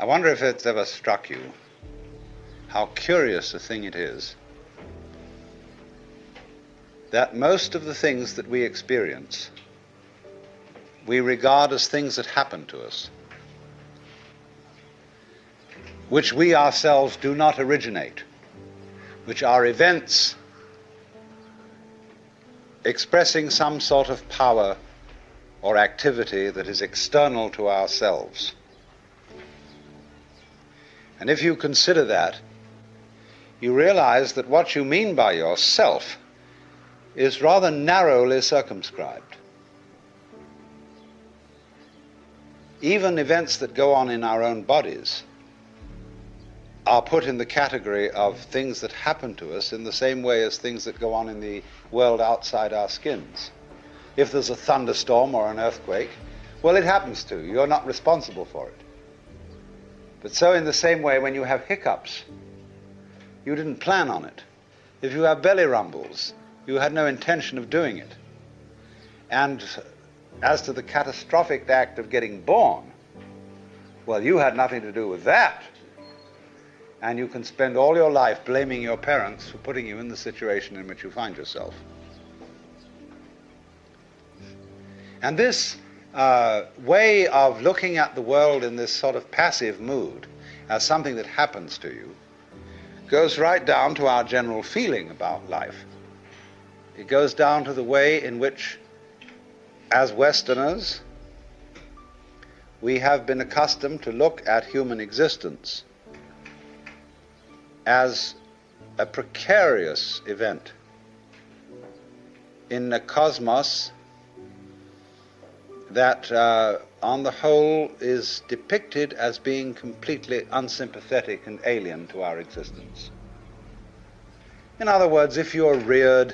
I wonder if it's ever struck you how curious a thing it is that most of the things that we experience we regard as things that happen to us, which we ourselves do not originate, which are events expressing some sort of power or activity that is external to ourselves. And if you consider that, you realize that what you mean by yourself is rather narrowly circumscribed. Even events that go on in our own bodies are put in the category of things that happen to us in the same way as things that go on in the world outside our skins. If there's a thunderstorm or an earthquake, well, it happens to you. You're not responsible for it. But so in the same way, when you have hiccups, you didn't plan on it. If you have belly rumbles, you had no intention of doing it. And as to the catastrophic act of getting born, well, you had nothing to do with that. And you can spend all your life blaming your parents for putting you in the situation in which you find yourself. And this way of looking at the world in this sort of passive mood as something that happens to you goes right down to our general feeling about life. It goes down to the way in which, as Westerners, we have been accustomed to look at human existence as a precarious event in a cosmos that, on the whole, is depicted as being completely unsympathetic and alien to our existence. In other words, if you're reared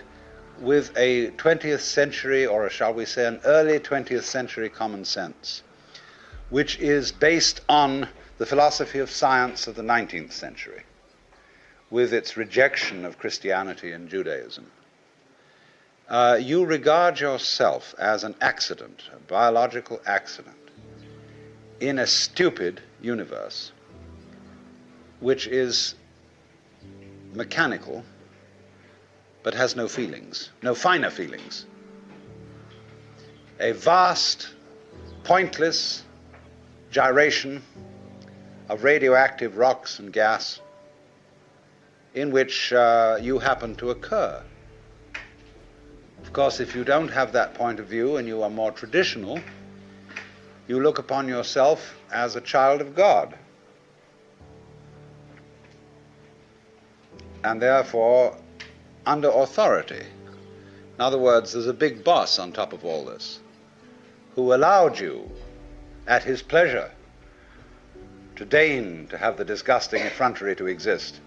with a 20th century, or shall we say an early 20th century common sense, which is based on the philosophy of science of the 19th century, with its rejection of Christianity and Judaism, you regard yourself as an accident, a biological accident, in a stupid universe, which is mechanical, but has no feelings, no finer feelings. A vast, pointless gyration of radioactive rocks and gas in which you happen to occur. Of course, if you don't have that point of view and you are more traditional, you look upon yourself as a child of God. And therefore, under authority. In other words, there's a big boss on top of all this who allowed you, at his pleasure, to deign to have the disgusting effrontery to exist.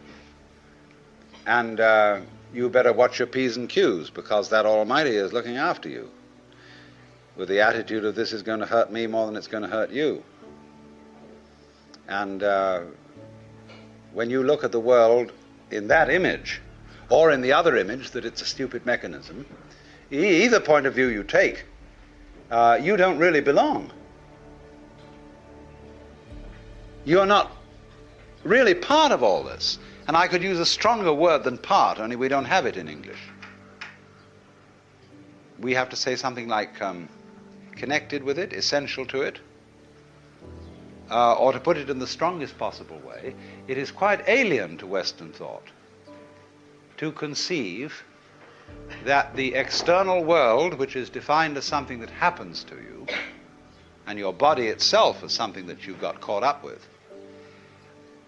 And you better watch your P's and Q's, because that Almighty is looking after you with the attitude of this is going to hurt me more than it's going to hurt you. And when you look at the world in that image, or in the other image that it's a stupid mechanism, either point of view you take, you don't really belong. You're not really part of all this. And I could use a stronger word than part, only we don't have it in English. We have to say something like connected with it, essential to it, or to put it in the strongest possible way, it is quite alien to Western thought to conceive that the external world, which is defined as something that happens to you, and your body itself as something that you've got caught up with,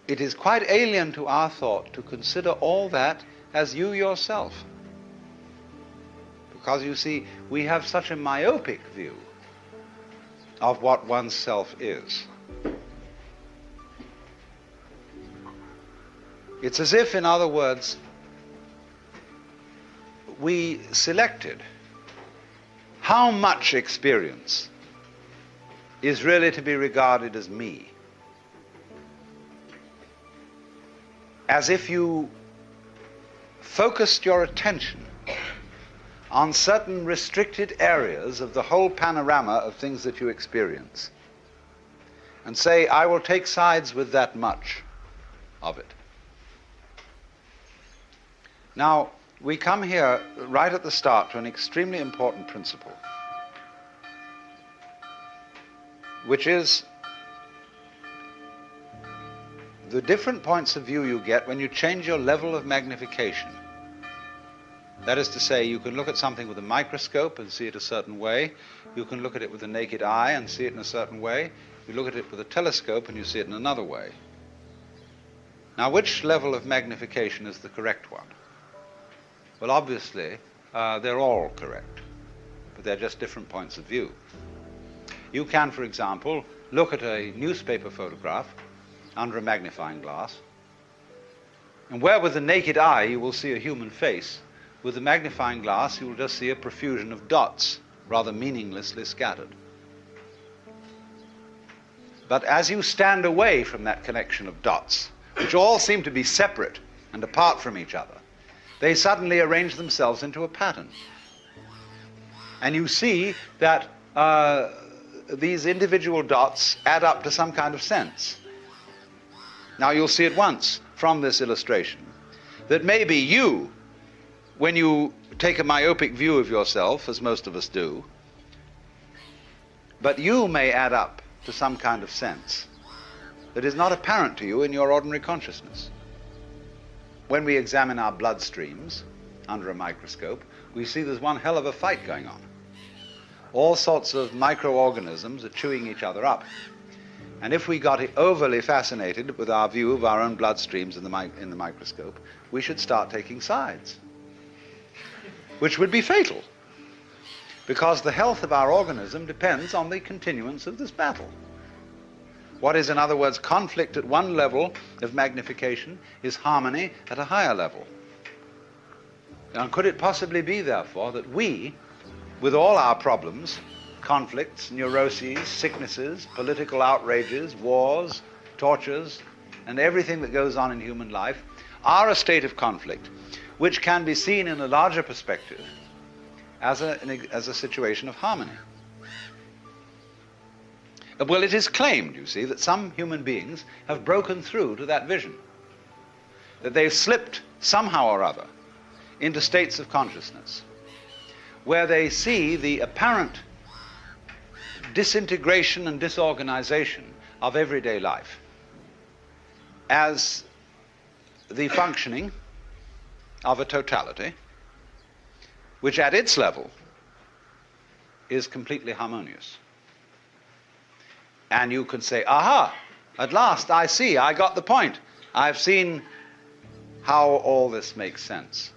it is quite alien to our thought to consider all that as you yourself. Because, you see, we have such a myopic view of what oneself is. It's as if, in other words, we selected how much experience is really to be regarded as me. As if you focused your attention on certain restricted areas of the whole panorama of things that you experience, and say, I will take sides with that much of it. Now, we come here right at the start to an extremely important principle, which is the different points of view you get when you change your level of magnification. That is to say, you can look at something with a microscope and see it a certain way. You can look at it with the naked eye and see it in a certain way. You look at it with a telescope and you see it in another way. Now, which level of magnification is the correct one? Well, obviously, they're all correct, but they're just different points of view. You can, for example, look at a newspaper photograph under a magnifying glass, and where with the naked eye you will see a human face, with the magnifying glass you will just see a profusion of dots, rather meaninglessly scattered. But as you stand away from that connection of dots, which all seem to be separate and apart from each other, they suddenly arrange themselves into a pattern. And you see that these individual dots add up to some kind of sense. Now you'll see at once from this illustration that maybe you, when you take a myopic view of yourself, as most of us do, but you may add up to some kind of sense that is not apparent to you in your ordinary consciousness. When we examine our blood streams under a microscope, we see there's one hell of a fight going on. All sorts of microorganisms are chewing each other up. And if we got overly fascinated with our view of our own blood streams in the microscope, we should start taking sides, which would be fatal, because the health of our organism depends on the continuance of this battle. What is, in other words, conflict at one level of magnification is harmony at a higher level. Now, could it possibly be, therefore, that we, with all our problems, conflicts, neuroses, sicknesses, political outrages, wars, tortures, and everything that goes on in human life, are a state of conflict which can be seen in a larger perspective as a situation of harmony? Well, it is claimed, you see, that some human beings have broken through to that vision, that they've slipped somehow or other into states of consciousness where they see the apparent disintegration and disorganization of everyday life as the functioning of a totality which at its level is completely harmonious. And you can say, aha, at last I see, I got the point. I've seen how all this makes sense.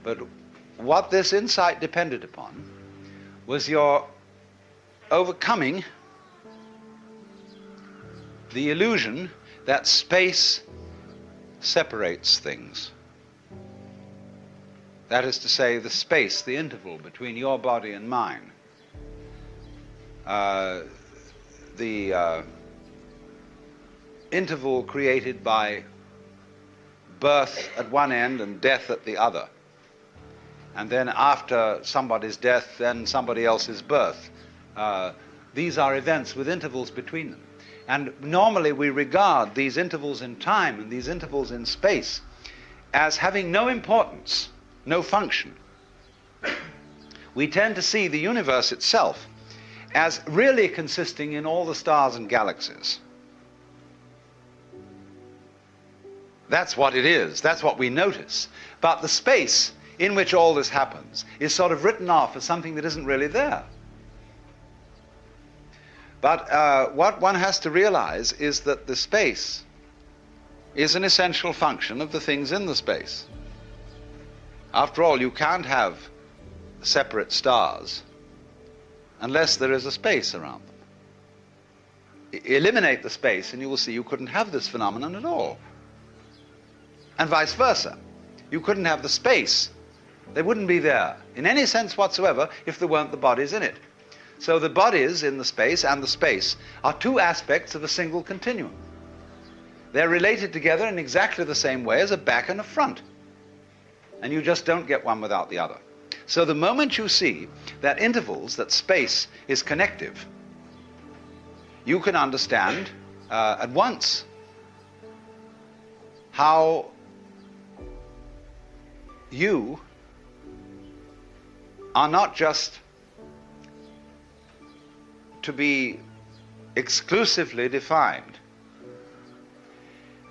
But what this insight depended upon was your overcoming the illusion that space separates things. That is to say, the space, the interval between your body and mine. The interval created by birth at one end and death at the other. And then after somebody's death, then somebody else's birth. These are events with intervals between them. And normally we regard these intervals in time and these intervals in space as having no importance, no function. We tend to see the universe itself as really consisting in all the stars and galaxies. That's what it is. That's what we notice. But the space in which all this happens is sort of written off as something that isn't really there. But what one has to realize is that the space is an essential function of the things in the space. After all, you can't have separate stars unless there is a space around them. Eliminate the space and you will see you couldn't have this phenomenon at all. And vice versa. You couldn't have the space. They wouldn't be there in any sense whatsoever if there weren't the bodies in it. So the bodies in the space and the space are two aspects of a single continuum. They're related together in exactly the same way as a back and a front. And you just don't get one without the other. So the moment you see that intervals, that space is connective, you can understand at once how you are not just to be exclusively defined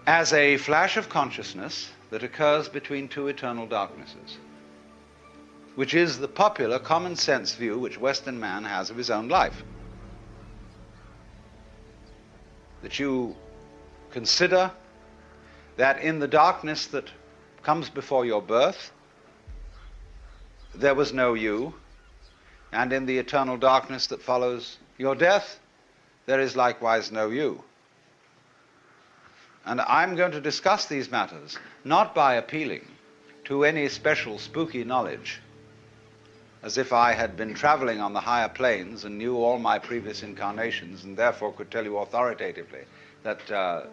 as a flash of consciousness that occurs between two eternal darknesses, which is the popular common sense view which Western man has of his own life. That you consider that in the darkness that comes before your birth, there was no you, and in the eternal darkness that follows your death, there is likewise no you. And I'm going to discuss these matters not by appealing to any special spooky knowledge, as if I had been traveling on the higher planes and knew all my previous incarnations and therefore could tell you authoritatively that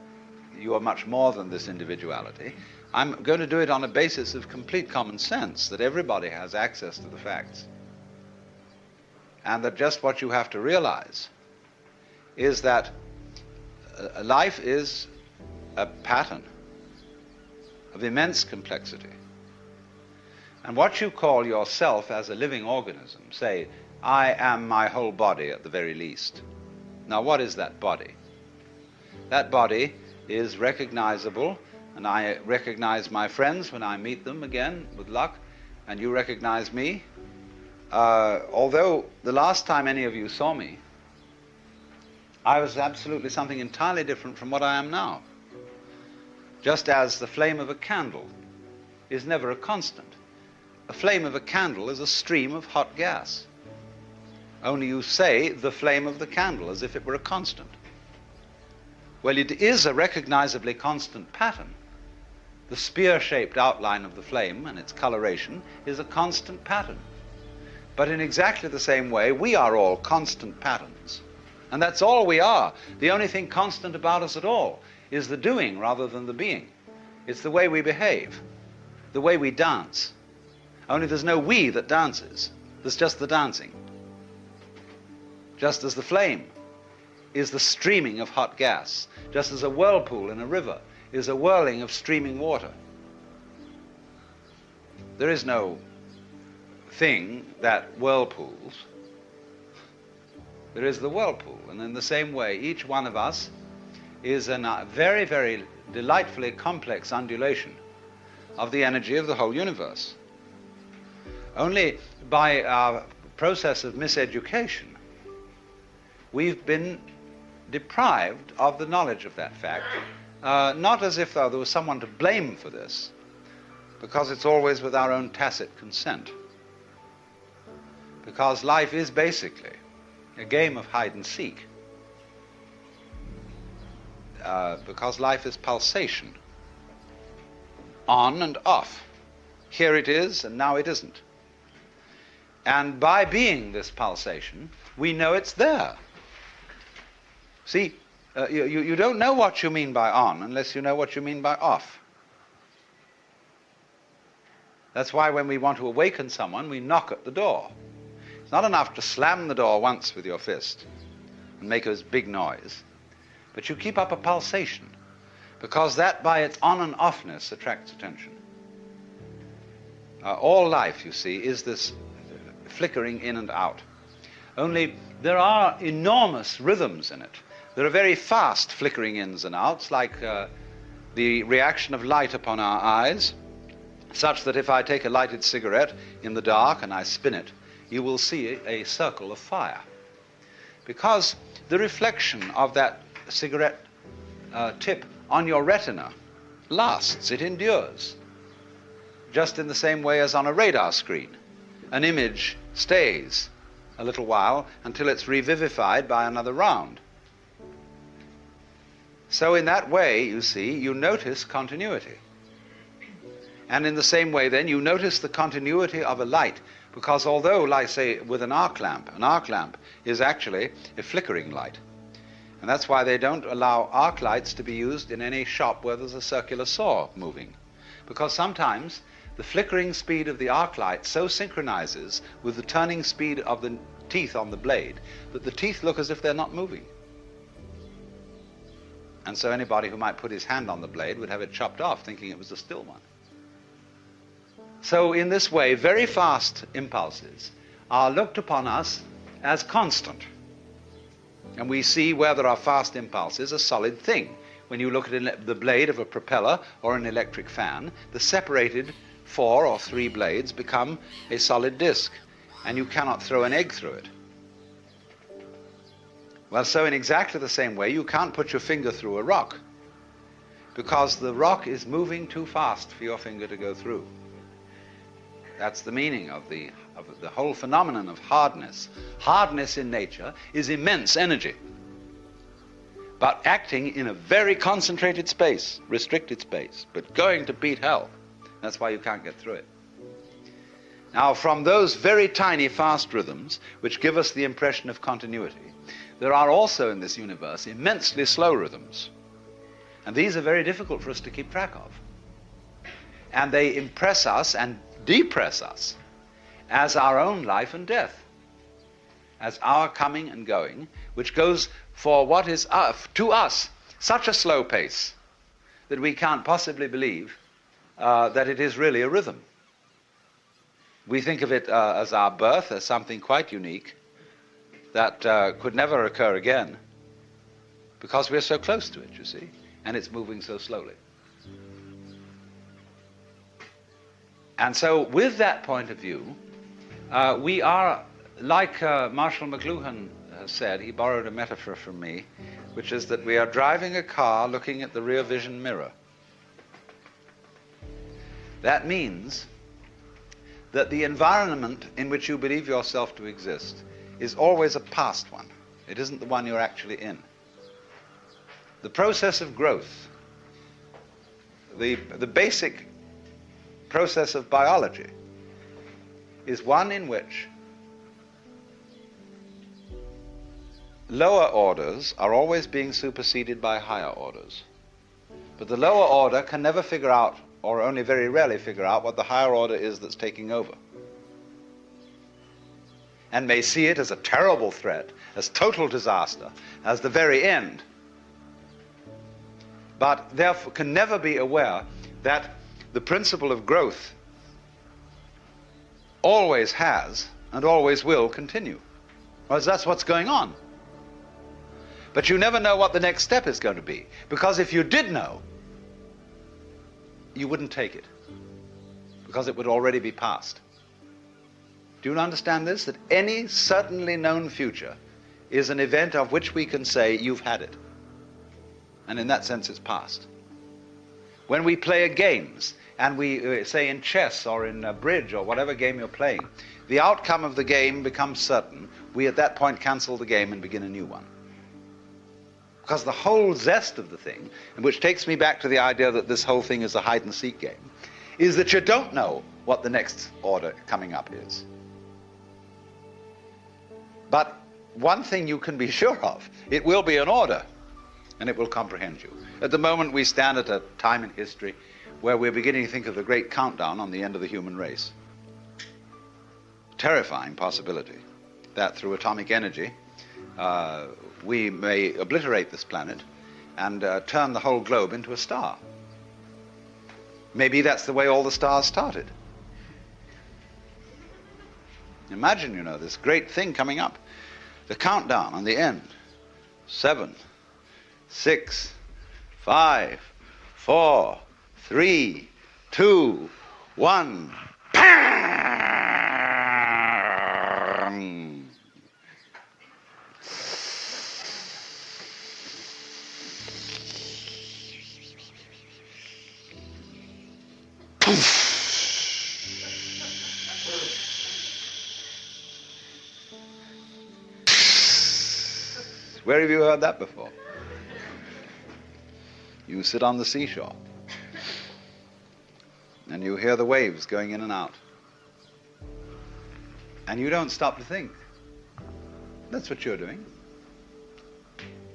you are much more than this individuality. I'm going to do it on a basis of complete common sense, that everybody has access to the facts. And that just what you have to realize is that life is a pattern of immense complexity. And what you call yourself as a living organism, say, I am my whole body at the very least. Now, what is that body? That body is recognizable, and I recognize my friends when I meet them again, with luck, and you recognize me. Although the last time any of you saw me, I was absolutely something entirely different from what I am now. Just as the flame of a candle is never a constant. A flame of a candle is a stream of hot gas. Only you say the flame of the candle as if it were a constant. Well, it is a recognizably constant pattern. The spear-shaped outline of the flame and its coloration is a constant pattern. But in exactly the same way, we are all constant patterns. And that's all we are. The only thing constant about us at all is the doing rather than the being. It's the way we behave, the way we dance. Only there's no we that dances. There's just the dancing. Just as the flame is the streaming of hot gas, just as a whirlpool in a river is a whirling of streaming water. There is no thing that whirlpools. There is the whirlpool. And in the same way, each one of us is a very, very delightfully complex undulation of the energy of the whole universe. Only by our process of miseducation, we've been deprived of the knowledge of that fact, not as if though there was someone to blame for this, because it's always with our own tacit consent. Because life is basically a game of hide and seek. Because life is pulsation, on and off. Here it is, and now it isn't. And by being this pulsation, we know it's there. See, you don't know what you mean by on unless you know what you mean by off. That's why when we want to awaken someone, we knock at the door. It's not enough to slam the door once with your fist and make a big noise, but you keep up a pulsation, because that by its on and offness attracts attention. All life, you see, is this flickering in and out. Only there are enormous rhythms in it. There are very fast flickering ins and outs, like the reaction of light upon our eyes, such that if I take a lighted cigarette in the dark and I spin it, you will see a circle of fire. Because the reflection of that cigarette tip on your retina lasts, it endures. Just in the same way as on a radar screen. An image stays a little while until it's revivified by another round. So in that way, you see, you notice continuity. And in the same way then, you notice the continuity of a light, because although, like say, with an arc lamp is actually a flickering light. And that's why they don't allow arc lights to be used in any shop where there's a circular saw moving. Because sometimes the flickering speed of the arc light so synchronizes with the turning speed of the teeth on the blade that the teeth look as if they're not moving. And so anybody who might put his hand on the blade would have it chopped off, thinking it was a still one. So in this way, very fast impulses are looked upon us as constant. And we see where there are fast impulses a solid thing. When you look at the blade of a propeller or an electric fan, the separated 4 or 3 blades become a solid disk, and you cannot throw an egg through it. Well, so in exactly the same way, you can't put your finger through a rock, because the rock is moving too fast for your finger to go through. That's the meaning of the whole phenomenon of hardness. Hardness in nature is immense energy, but acting in a very concentrated space, restricted space, but going to beat hell. That's why you can't get through it. Now, from those very tiny fast rhythms, which give us the impression of continuity, there are also in this universe immensely slow rhythms. And these are very difficult for us to keep track of. And they impress us and depress us as our own life and death, as our coming and going, which goes for what is to us such a slow pace that we can't possibly believe that it is really a rhythm. We think of it as our birth, as something quite unique that could never occur again, because we're so close to it, you see, and it's moving so slowly. And so with that point of view, we are, like Marshall McLuhan said, he borrowed a metaphor from me, which is that we are driving a car looking at the rear vision mirror. That means that the environment in which you believe yourself to exist is always a past one. It isn't the one you're actually in. The process of growth, the basic process of biology, is one in which lower orders are always being superseded by higher orders. But the lower order can never figure out, or only very rarely figure out, what the higher order is that's taking over, and may see it as a terrible threat, as total disaster, as the very end, but therefore can never be aware that the principle of growth always has and always will continue. Whereas that's what's going on. But you never know what the next step is going to be, because if you did know, you wouldn't take it, because it would already be past. Do you understand this? That any certainly known future is an event of which we can say, you've had it. And in that sense, it's past. When we play games, and we say in chess or in bridge or whatever game you're playing, the outcome of the game becomes certain. We at that point cancel the game and begin a new one. Because the whole zest of the thing, and which takes me back to the idea that this whole thing is a hide-and-seek game, is that you don't know what the next order coming up is. But one thing you can be sure of, it will be an order, and it will comprehend you. At the moment, we stand at a time in history where we're beginning to think of the great countdown on the end of the human race. Terrifying possibility that through atomic energy, we may obliterate this planet and turn the whole globe into a star. Maybe that's the way all the stars started. Imagine, you know, this great thing coming up. The countdown on the end. 7, 6, 5, 4, 3, 2, 1. Bang! Where have you heard that before? You sit on the seashore and you hear the waves going in and out, and you don't stop to think. That's what you're doing.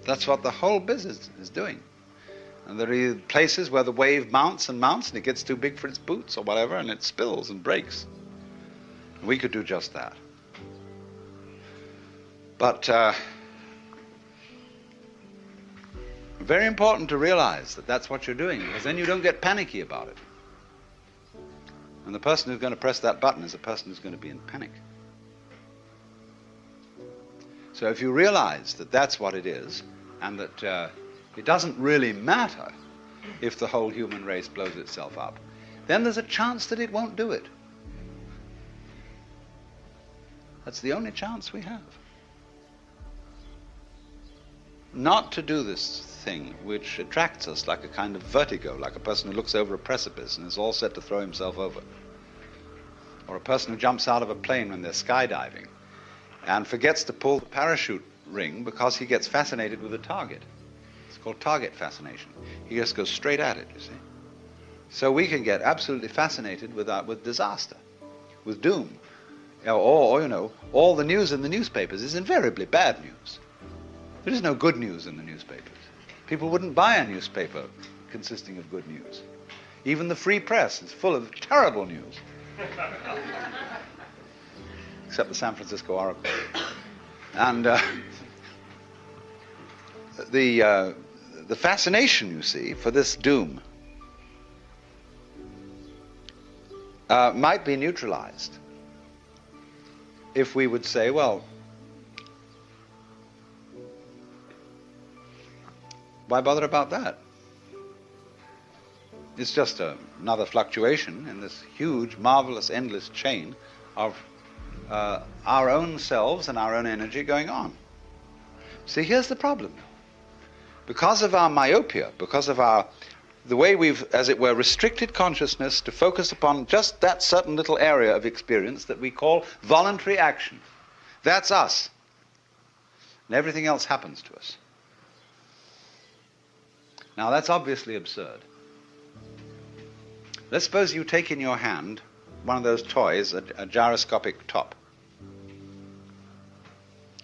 That's what the whole business is doing. And there are places where the wave mounts and mounts and it gets too big for its boots or whatever, and it spills and breaks. And we could do just that. But Very important to realize that that's what you're doing, because then you don't get panicky about it. And the person who's going to press that button is a person who's going to be in panic. So if you realize that that's what it is, and that it doesn't really matter if the whole human race blows itself up, then there's a chance that it won't do it. That's the only chance we have. Not to do this thing which attracts us like a kind of vertigo, like a person who looks over a precipice and is all set to throw himself over. Or a person who jumps out of a plane when they're skydiving and forgets to pull the parachute ring because he gets fascinated with a target. It's called target fascination. He just goes straight at it, you see. So we can get absolutely fascinated with disaster, with doom. Or, you know, all the news in the newspapers is invariably bad news. There is no good news in the newspapers. People wouldn't buy a newspaper consisting of good news. Even the free press is full of terrible news. Except the San Francisco Oracle. And the fascination, you see, for this doom might be neutralized if we would say, well, why bother about that? It's just another fluctuation in this huge, marvelous, endless chain of our own selves and our own energy going on. See, here's the problem. Because of our myopia, because of the way we've, as it were, restricted consciousness to focus upon just that certain little area of experience that we call voluntary action. That's us. And everything else happens to us. Now, that's obviously absurd. Let's suppose you take in your hand one of those toys, a gyroscopic top.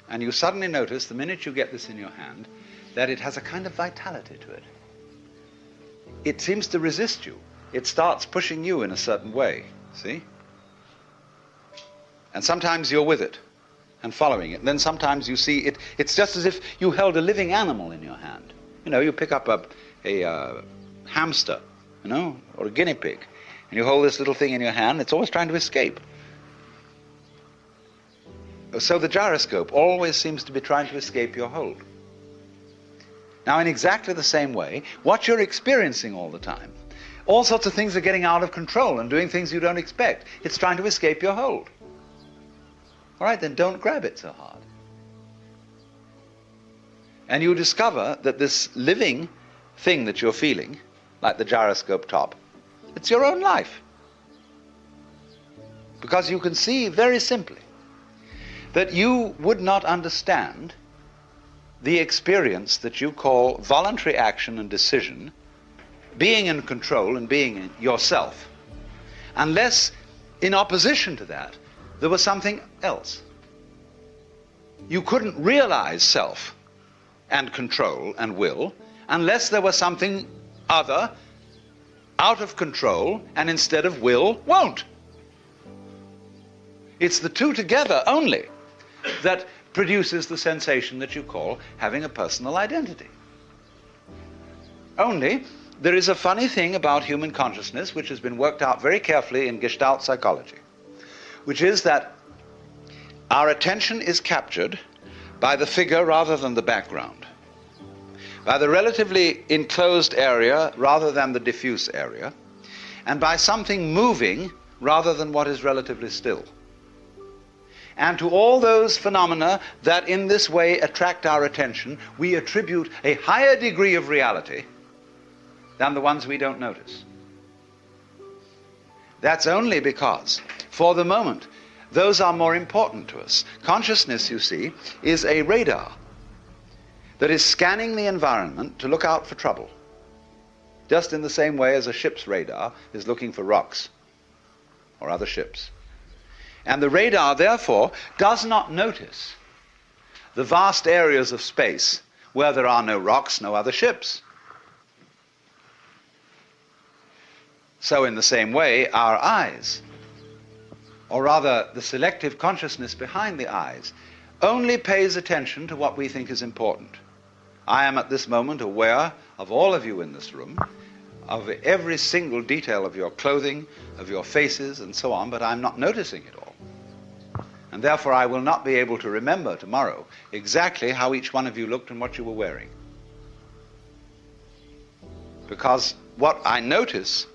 And you suddenly notice, the minute you get this in your hand, that it has a kind of vitality to it. It seems to resist you. It starts pushing you in a certain way, see? And sometimes you're with it and following it. And then sometimes you see it. It's just as if you held a living animal in your hand. You know, you pick up a hamster, you know, or a guinea pig, and you hold this little thing in your hand. It's always trying to escape. So the gyroscope always seems to be trying to escape your hold. Now, in exactly the same way, what you're experiencing all the time, all sorts of things are getting out of control and doing things you don't expect. It's trying to escape your hold. All right, then don't grab it so hard. And you discover that this living thing that you're feeling, like the gyroscope top, it's your own life. Because you can see very simply that you would not understand the experience that you call voluntary action and decision, being in control and being in yourself, unless in opposition to that there was something else. You couldn't realize self and control and will unless there was something other, out of control, and instead of will, won't. It's the two together only that produces the sensation that you call having a personal identity. Only, there is a funny thing about human consciousness which has been worked out very carefully in Gestalt psychology, which is that our attention is captured by the figure rather than the background, by the relatively enclosed area rather than the diffuse area, and by something moving rather than what is relatively still. And to all those phenomena that in this way attract our attention, we attribute a higher degree of reality than the ones we don't notice. That's only because, for the moment, those are more important to us. Consciousness, you see, is a radar that is scanning the environment to look out for trouble, just in the same way as a ship's radar is looking for rocks or other ships. And the radar, therefore, does not notice the vast areas of space where there are no rocks, no other ships. So in the same way, our eyes, or rather the selective consciousness behind the eyes, only pays attention to what we think is important. I am at this moment aware of all of you in this room, of every single detail of your clothing, of your faces, and so on, but I'm not noticing it all. And therefore I will not be able to remember tomorrow exactly how each one of you looked and what you were wearing. Because what I notice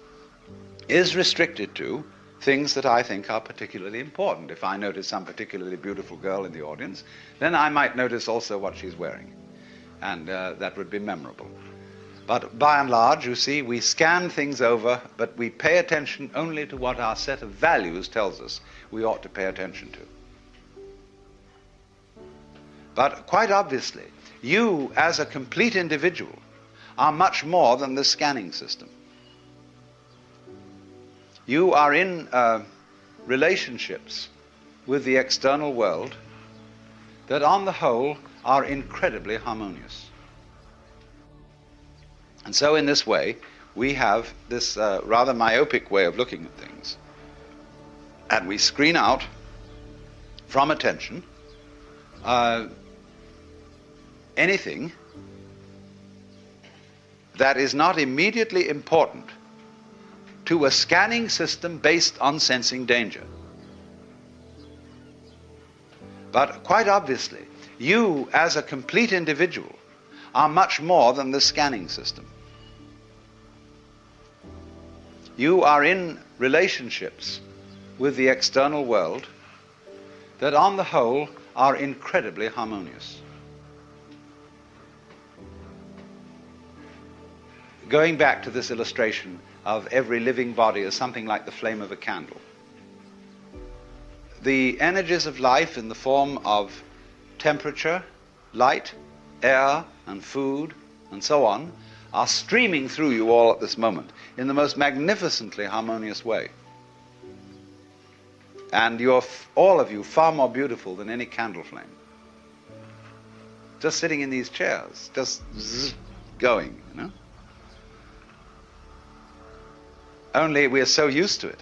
is restricted to things that I think are particularly important. If I notice some particularly beautiful girl in the audience, then I might notice also what she's wearing. And that would be memorable. But by and large, you see, we scan things over, but we pay attention only to what our set of values tells us we ought to pay attention to. But quite obviously, you as a complete individual are much more than the scanning system. You are in relationships with the external world that on the whole are incredibly harmonious. And so in this way, we have this rather myopic way of looking at things. And we screen out from attention anything that is not immediately important to a scanning system based on sensing danger. But quite obviously, you as a complete individual are much more than the scanning system. You are in relationships with the external world that on the whole are incredibly harmonious. Going back to this illustration of every living body as something like the flame of a candle. The energies of life in the form of temperature, light, air, and food, and so on, are streaming through you all at this moment in the most magnificently harmonious way. And you're, all of you, far more beautiful than any candle flame. Just sitting in these chairs, just going, you know? Only we are so used to it.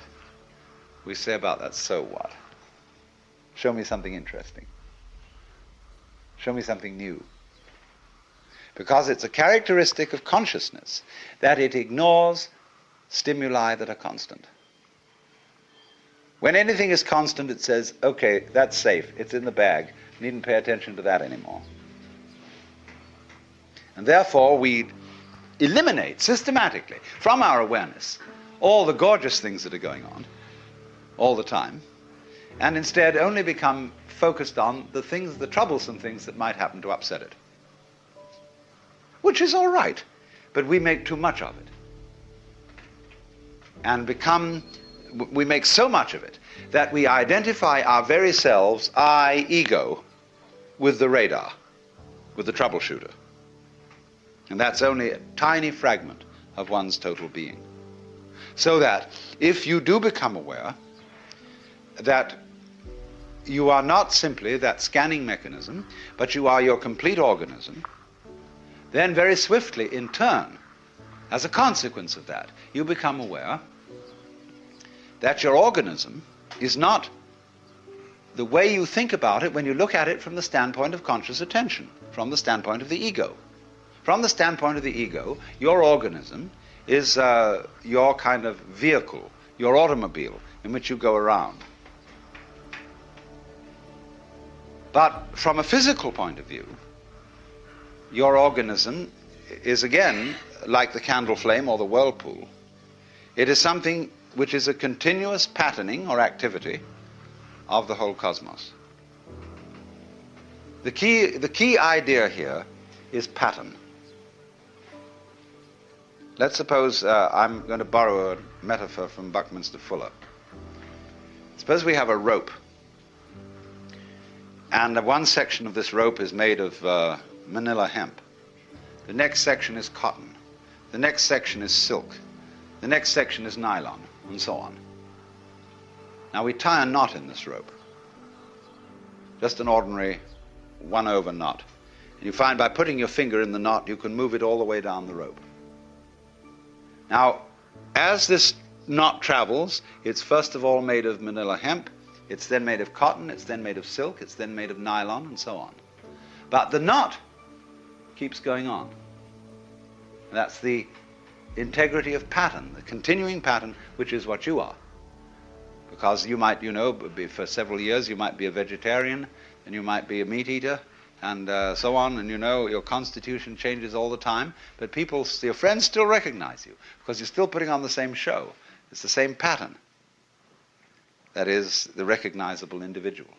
We say about that, so what? Show me something interesting. Show me something new. Because it's a characteristic of consciousness that it ignores stimuli that are constant. When anything is constant, it says, okay, that's safe, it's in the bag, needn't pay attention to that anymore. And therefore we eliminate systematically from our awareness all the gorgeous things that are going on all the time, and instead only become focused on the things, the troublesome things that might happen to upset it. Which is all right, but we make too much of it. And we make so much of it that we identify our very selves, I, ego, with the radar, with the troubleshooter. And that's only a tiny fragment of one's total being. So that if you do become aware that you are not simply that scanning mechanism, but you are your complete organism, then very swiftly, in turn, as a consequence of that, you become aware that your organism is not the way you think about it when you look at it from the standpoint of conscious attention, from the standpoint of the ego. From the standpoint of the ego, your organism is your kind of vehicle, your automobile in which you go around. But from a physical point of view, your organism is again like the candle flame or the whirlpool. It is something which is a continuous patterning or activity of the whole cosmos. The key idea here is pattern. Let's suppose I'm going to borrow a metaphor from Buckminster Fuller. Suppose we have a rope, and one section of this rope is made of manila hemp. The next section is cotton. The next section is silk. The next section is nylon, and so on. Now we tie a knot in this rope. Just an ordinary 1/over knot. And you find by putting your finger in the knot, you can move it all the way down the rope. Now, as this knot travels, it's first of all made of manila hemp, it's then made of cotton, it's then made of silk, it's then made of nylon, and so on. But the knot keeps going on. And that's the integrity of pattern, the continuing pattern, which is what you are. Because you might, for several years you might be a vegetarian, and you might be a meat eater, and so on, and your constitution changes all the time, but your friends still recognize you, because you're still putting on the same show. It's the same pattern. That is the recognizable individual.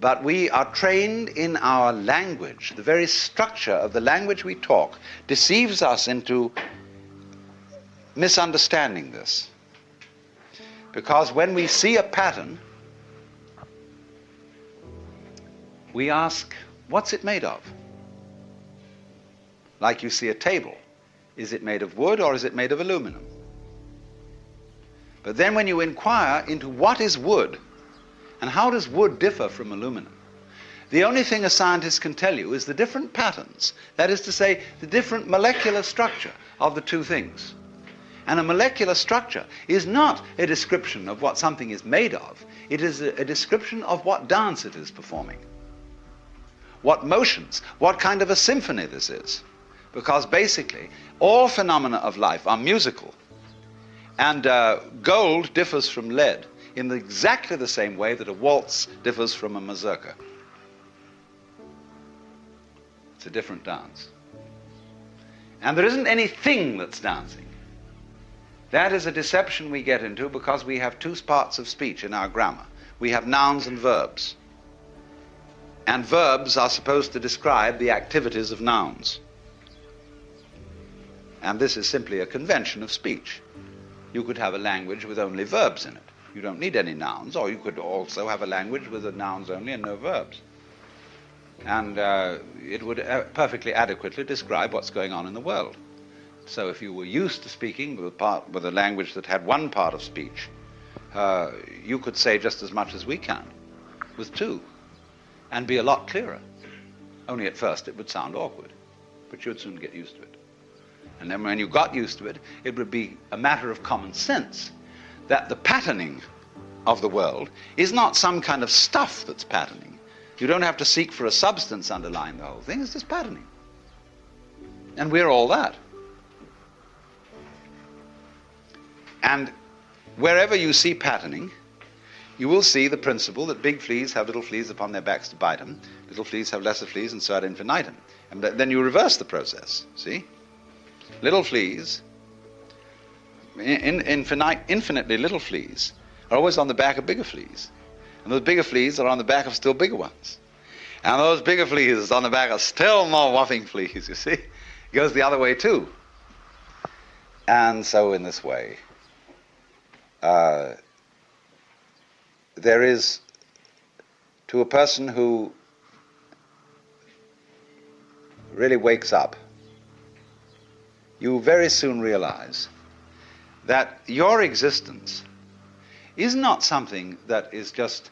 But we are trained in our language. The very structure of the language we talk deceives us into misunderstanding this. Because when we see a pattern, we ask, what's it made of? Like you see a table. Is it made of wood or is it made of aluminum? But then when you inquire into what is wood, and how does wood differ from aluminum, the only thing a scientist can tell you is the different patterns, that is to say, the different molecular structure of the two things. And a molecular structure is not a description of what something is made of. It is a description of what dance it is performing, what motions, what kind of a symphony this is. Because basically, all phenomena of life are musical. And gold differs from lead in exactly the same way that a waltz differs from a mazurka. It's a different dance. And there isn't anything that's dancing. That is a deception we get into because we have two parts of speech in our grammar. We have nouns and verbs. And verbs are supposed to describe the activities of nouns. And this is simply a convention of speech. You could have a language with only verbs in it. You don't need any nouns, or you could also have a language with the nouns only and no verbs. And it would perfectly adequately describe what's going on in the world. So if you were used to speaking with a language that had one part of speech, you could say just as much as we can with two, and be a lot clearer. Only at first it would sound awkward, but you would soon get used to it. And then when you got used to it, it would be a matter of common sense that the patterning of the world is not some kind of stuff that's patterning. You don't have to seek for a substance underlying the whole thing, it's just patterning. And we're all that. And wherever you see patterning, you will see the principle that big fleas have little fleas upon their backs to bite them, little fleas have lesser fleas, and so ad infinitum. And then you reverse the process, see? Little fleas, infinitely little fleas, are always on the back of bigger fleas. And those bigger fleas are on the back of still bigger ones. And those bigger fleas are on the back of still more whopping fleas, you see? It goes the other way too. And so in this way, there is, to a person who really wakes up, you very soon realize that your existence is not something that is just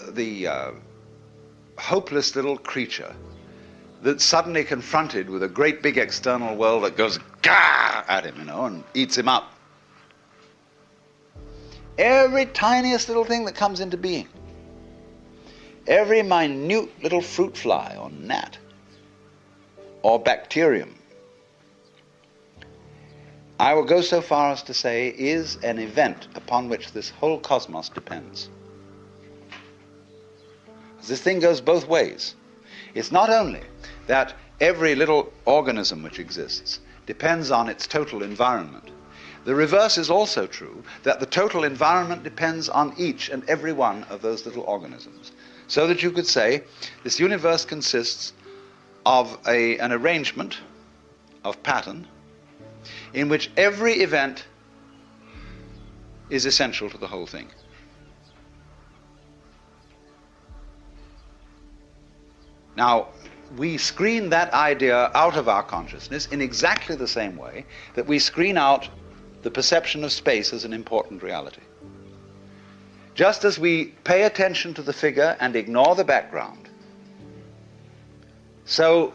the hopeless little creature that's suddenly confronted with a great big external world that goes gah at him, and eats him up. Every tiniest little thing that comes into being, every minute little fruit fly or gnat or bacterium, I will go so far as to say is an event upon which this whole cosmos depends. This thing goes both ways. It's not only that every little organism which exists depends on its total environment. The reverse is also true, that the total environment depends on each and every one of those little organisms. So that you could say this universe consists of an arrangement of pattern in which every event is essential to the whole thing. Now, we screen that idea out of our consciousness in exactly the same way that we screen out the perception of space as an important reality. Just as we pay attention to the figure and ignore the background, so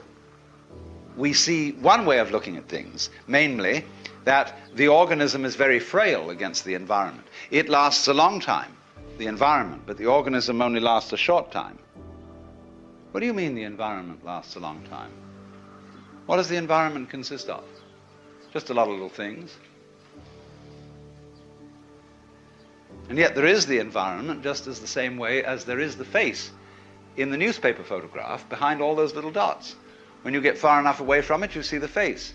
we see one way of looking at things, namely that the organism is very frail against the environment. It lasts a long time, the environment, but the organism only lasts a short time. What do you mean the environment lasts a long time? What does the environment consist of? Just a lot of little things. And yet there is the environment just as the same way as there is the face in the newspaper photograph behind all those little dots. When you get far enough away from it, you see the face.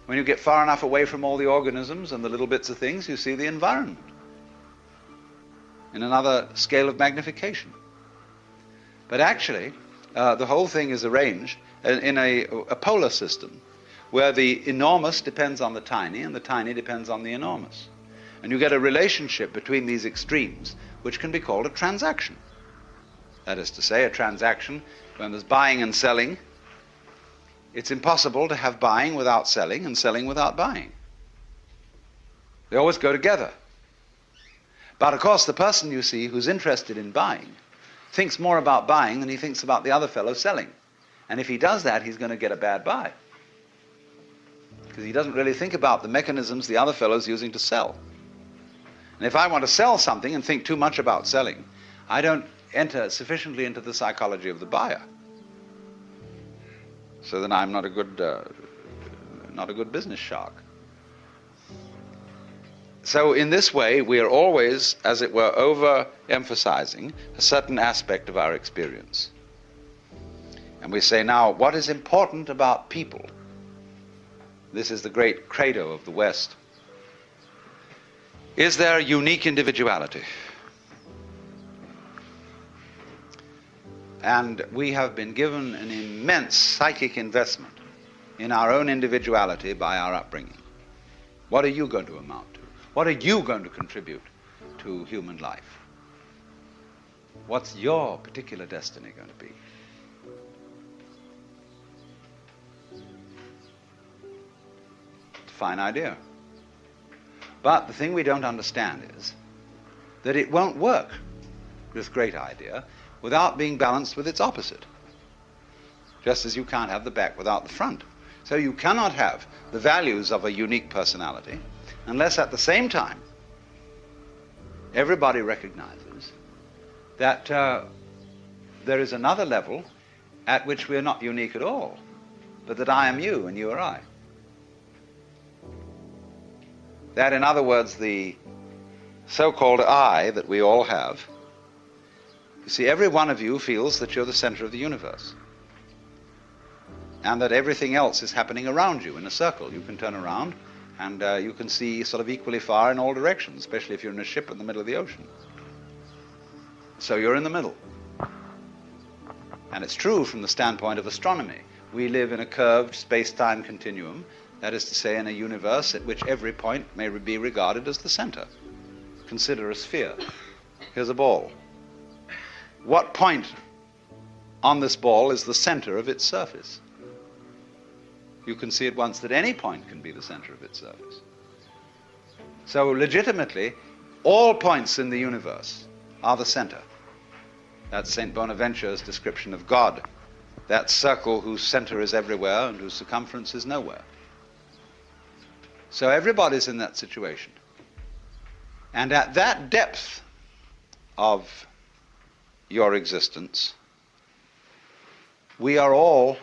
When you get far enough away from all the organisms and the little bits of things, you see the environment in another scale of magnification. But actually, the whole thing is arranged in a polar system where the enormous depends on the tiny and the tiny depends on the enormous. And you get a relationship between these extremes which can be called a transaction. That is to say, a transaction when there's buying and selling. It's impossible to have buying without selling and selling without buying. They always go together. But of course, the person you see who's interested in buying thinks more about buying than he thinks about the other fellow selling. And if he does that, he's going to get a bad buy. Because he doesn't really think about the mechanisms the other fellow's using to sell. And if I want to sell something and think too much about selling, I don't enter sufficiently into the psychology of the buyer. So then I'm not a good business shark. So in this way, we are always, as it were, overemphasizing a certain aspect of our experience. And we say, now, what is important about people? This is the great credo of the West. Is there unique individuality? And we have been given an immense psychic investment in our own individuality by our upbringing. What are you going to amount to? What are you going to contribute to human life? What's your particular destiny going to be? It's a fine idea. But the thing we don't understand is that it won't work, this great idea, without being balanced with its opposite. Just as you can't have the back without the front. So you cannot have the values of a unique personality unless at the same time everybody recognizes that there is another level at which we are not unique at all, but that I am you and you are I. That, in other words, the so-called I that we all have, you see, every one of you feels that you're the center of the universe and that everything else is happening around you in a circle. You can turn around and you can see sort of equally far in all directions, especially if you're in a ship in the middle of the ocean. So you're in the middle. And it's true from the standpoint of astronomy. We live in a curved space-time continuum, that is to say, in a universe at which every point may be regarded as the center. Consider a sphere. Here's a ball. What point on this ball is the center of its surface? You can see at once that any point can be the center of its surface. So legitimately, all points in the universe are the center. That's St. Bonaventure's description of God, that circle whose center is everywhere and whose circumference is nowhere. So everybody's in that situation. And at that depth of your existence, we are all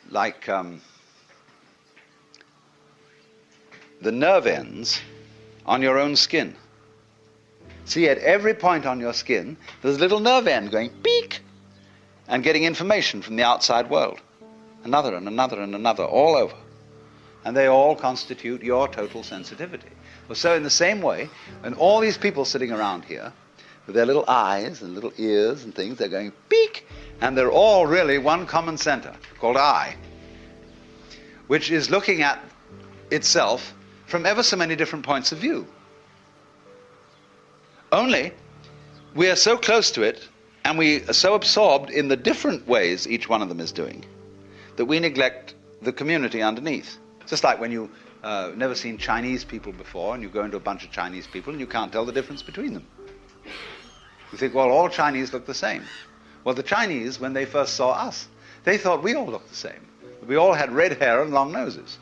like the nerve ends on your own skin. See, at every point on your skin, there's a little nerve end going beep and getting information from the outside world. Another and another and another, all over. And they all constitute your total sensitivity. Well, so in the same way, when all these people sitting around here, with their little eyes and little ears and things, they're going peek, and they're all really one common center called I, which is looking at itself from ever so many different points of view. Only we are so close to it and we are so absorbed in the different ways each one of them is doing that we neglect the community underneath. Just like when you never seen Chinese people before and you go into a bunch of Chinese people and you can't tell the difference between them. You think, well, all Chinese look the same. Well, the Chinese, when they first saw us, they thought we all looked the same. We all had red hair and long noses.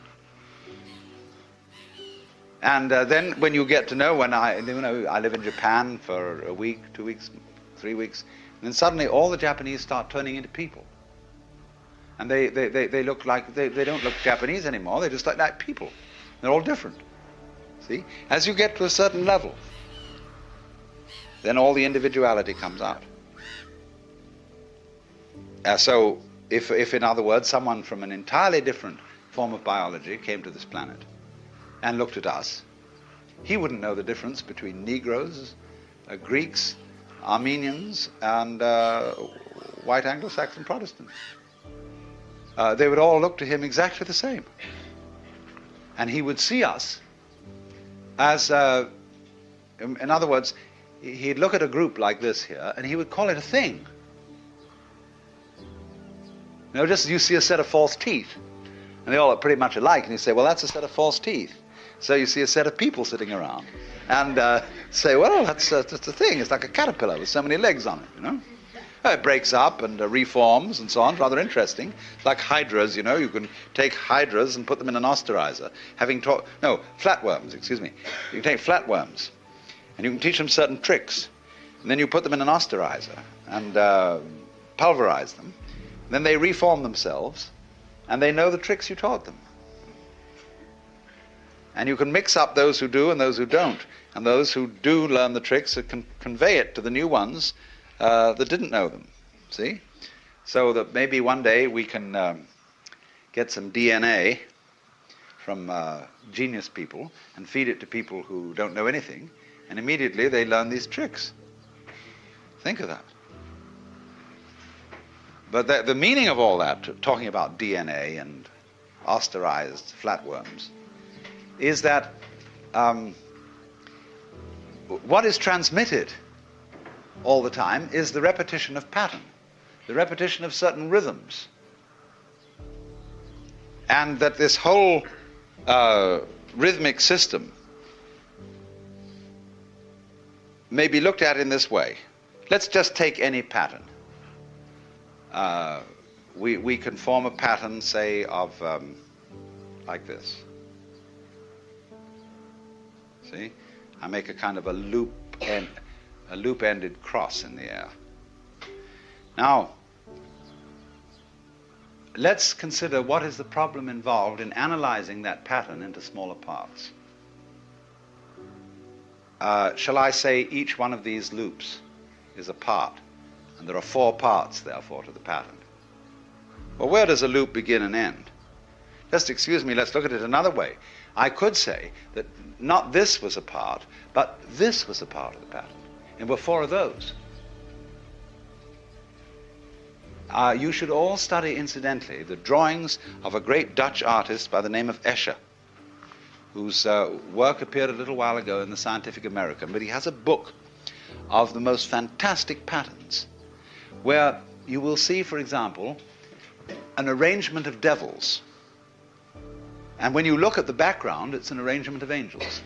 And then when you get to know, I live in Japan for a week, 2 weeks, 3 weeks, And then suddenly all the Japanese start turning into people. And they look like, they don't look Japanese anymore, they just look like people. They're all different. See? As you get to a certain level, then all the individuality comes out. So, if in other words, someone from an entirely different form of biology came to this planet and looked at us, he wouldn't know the difference between Negroes, Greeks, Armenians, and white Anglo-Saxon Protestants. They would all look to him exactly the same. And he would see us as, in other words, he'd look at a group like this here, and he would call it a thing. You know, just as you see a set of false teeth, and they all look pretty much alike, and you say, well, that's a set of false teeth. So you see a set of people sitting around, and say, well, that's just a thing. It's like a caterpillar with so many legs on it, you know. It breaks up and reforms and so on. It's rather interesting. It's like hydras, you know. You can take hydras and put them in an osterizer. Flatworms, excuse me. You can take flatworms, and you can teach them certain tricks. And then you put them in an osterizer and pulverize them. Then they reform themselves, and they know the tricks you taught them. And you can mix up those who do and those who don't. And those who do learn the tricks can convey it to the new ones that didn't know them. See? So that maybe one day we can get some DNA from genius people and feed it to people who don't know anything, and immediately they learn these tricks. Think of that. But the meaning of all that, talking about DNA and osterized flatworms, is that what is transmitted all the time is the repetition of pattern, the repetition of certain rhythms. And that this whole rhythmic system may be looked at in this way. Let's just take any pattern. We can form a pattern, say, of like this. See? I make a kind of a loop-ended cross in the air. Now, let's consider what is the problem involved in analyzing that pattern into smaller parts. Shall I say each one of these loops is a part, and there are 4 parts, therefore, to the pattern. Well, where does a loop begin and end? Just excuse me, let's look at it another way. I could say that not this was a part, but this was a part of the pattern. And there were 4 of those. You should all study, incidentally, the drawings of a great Dutch artist by the name of Escher, whose work appeared a little while ago in the Scientific American, but he has a book of the most fantastic patterns, where you will see, for example, an arrangement of devils. And when you look at the background, it's an arrangement of angels.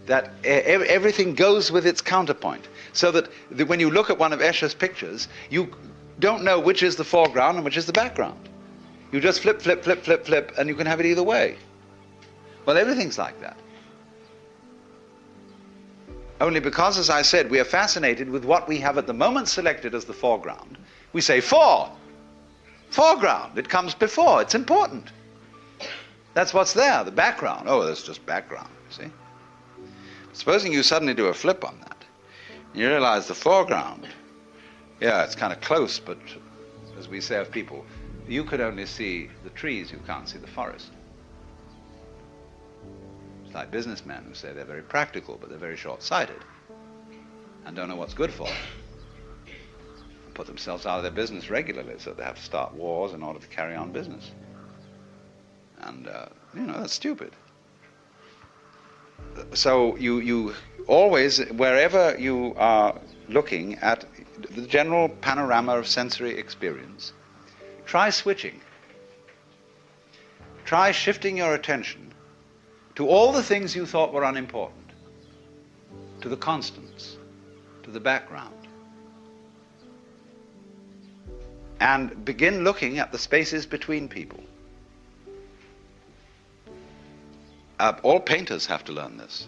That everything goes with its counterpoint. So that when you look at one of Escher's pictures, you don't know which is the foreground and which is the background. You just flip, flip, flip, flip, flip, and you can have it either way. Well, everything's like that. Only because, as I said, we are fascinated with what we have at the moment selected as the foreground. We say, foreground, it comes before, it's important. That's what's there, the background. Oh, that's just background, you see. Supposing you suddenly do a flip on that, you realize the foreground, yeah, it's kind of close, but as we say of people, you could only see the trees, you can't see the forest. It's like businessmen who say they're very practical, but they're very short-sighted and don't know what's good for them. Put themselves out of their business regularly, so they have to start wars in order to carry on business. And, that's stupid. So you always, wherever you are looking at the general panorama of sensory experience, try switching. Try shifting your attention to all the things you thought were unimportant, to the constants, to the background. And begin looking at the spaces between people. All painters have to learn this,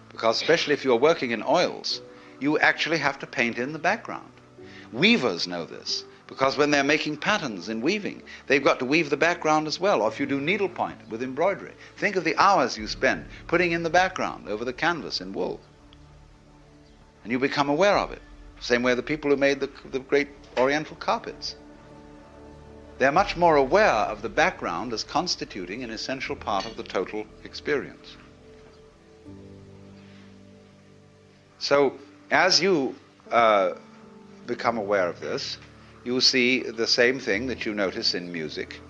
because especially if you're working in oils, you actually have to paint in the background. Weavers know this, because when they're making patterns in weaving, they've got to weave the background as well. Or if you do needlepoint with embroidery, think of the hours you spend putting in the background over the canvas in wool. And you become aware of it. Same way the people who made the great Oriental carpets. They're much more aware of the background as constituting an essential part of the total experience. So, as you become aware of this, you see the same thing that you notice in music,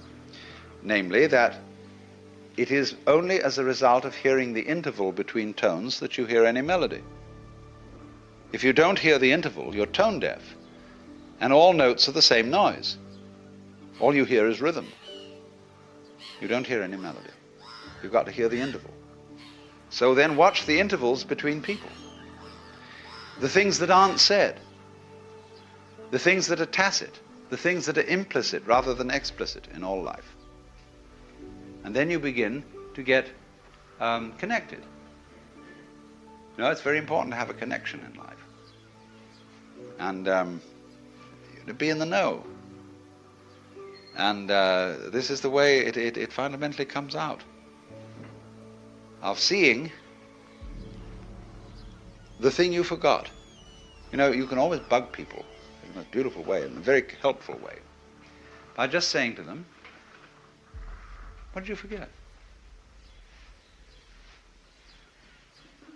namely that it is only as a result of hearing the interval between tones that you hear any melody. If you don't hear the interval, you're tone deaf, and all notes are the same noise. All you hear is rhythm. You don't hear any melody. You've got to hear the interval. So then watch the intervals between people. The things that aren't said, the things that are tacit, the things that are implicit rather than explicit in all life. And then you begin to get connected. You know, it's very important to have a connection in life. And to be in the know. And this is the way it fundamentally comes out. Of seeing the thing you forgot. You know, you can always bug people in a beautiful way, in a very helpful way, by just saying to them, what did you forget?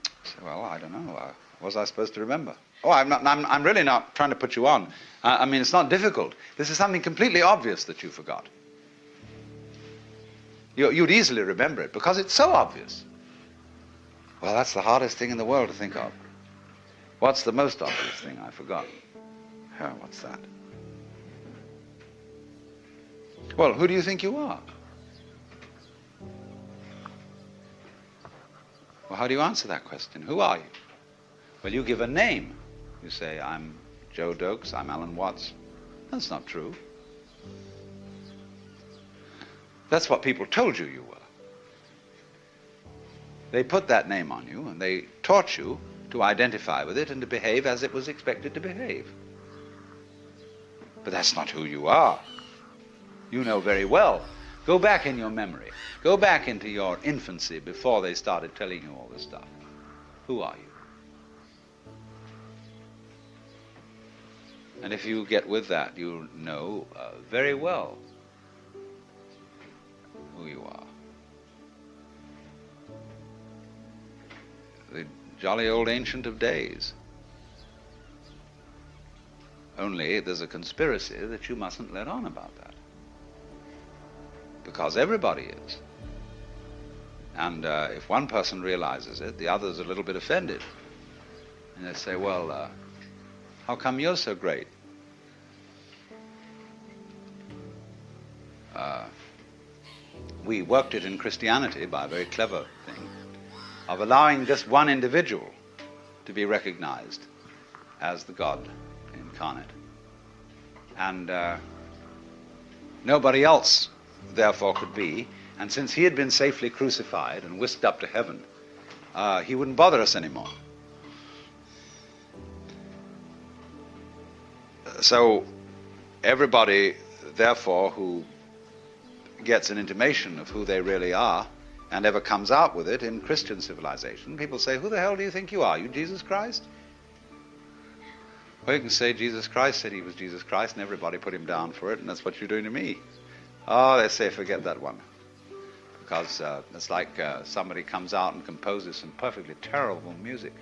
I say, well, I don't know. What was I supposed to remember? Oh, I'm really not trying to put you on. I mean, it's not difficult. This is something completely obvious that you forgot. You'd easily remember it because it's so obvious. Well, that's the hardest thing in the world to think of. What's the most obvious thing I forgot? Oh, what's that? Well, who do you think you are? Well, how do you answer that question? Who are you? Well, you give a name. You say, I'm Joe Dokes, I'm Alan Watts. That's not true. That's what people told you you were. They put that name on you, and they taught you to identify with it and to behave as it was expected to behave. But that's not who you are. You know very well. Go back in your memory. Go back into your infancy before they started telling you all this stuff. Who are you? And if you get with that, you'll know very well who you are. The jolly old Ancient of Days. Only there's a conspiracy that you mustn't let on about that. Because everybody is. And if one person realizes it, the other's a little bit offended. And they say, well, how come you're so great? We worked it in Christianity by a very clever thing of allowing just one individual to be recognized as the God incarnate. And nobody else, therefore, could be. And since he had been safely crucified and whisked up to heaven, he wouldn't bother us anymore. So everybody, therefore, who gets an intimation of who they really are and ever comes out with it in Christian civilization, people say, who the hell do you think you are? You Jesus Christ? Well, you can say Jesus Christ said he was Jesus Christ and everybody put him down for it, and that's what you're doing to me. Oh, they say, forget that one. Because it's like somebody comes out and composes some perfectly terrible music.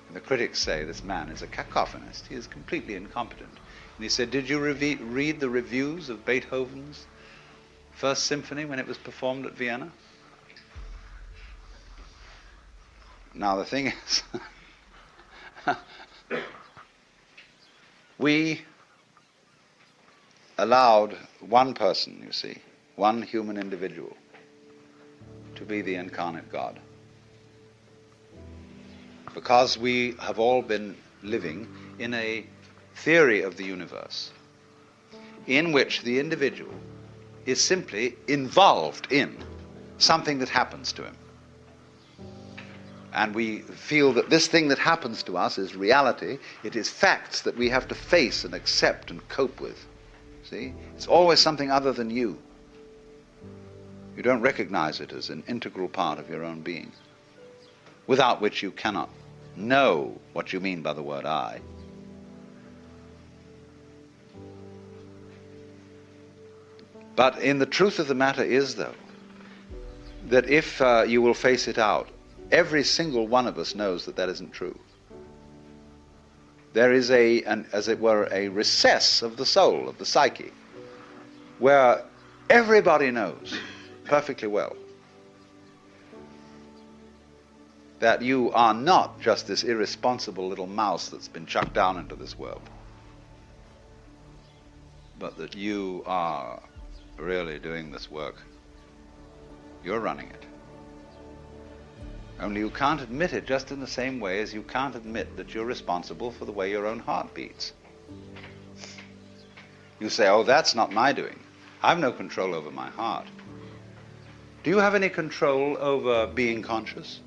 And the critics say this man is a cacophonist. He is completely incompetent. And he said, did you read the reviews of Beethoven's First Symphony when it was performed at Vienna? Now the thing is, we allowed one person, you see, one human individual, to be the incarnate God. Because we have all been living in a theory of the universe in which the individual is simply involved in something that happens to him. and we feel that this thing that happens to us is reality. It is facts that we have to face and accept and cope with. See? It's always something other than you. You don't recognize it as an integral part of your own being, without which you cannot know what you mean by the word I. But in the truth of the matter is, though, that if you will face it out, every single one of us knows that that isn't true. There is as it were, a recess of the soul, of the psyche, where everybody knows perfectly well that you are not just this irresponsible little mouse that's been chucked down into this world, but that you are really doing this work. You're running it. Only you can't admit it, just in the same way as you can't admit that you're responsible for the way your own heart beats. You say, oh, that's not my doing. I've no control over my heart. Do you have any control over being conscious?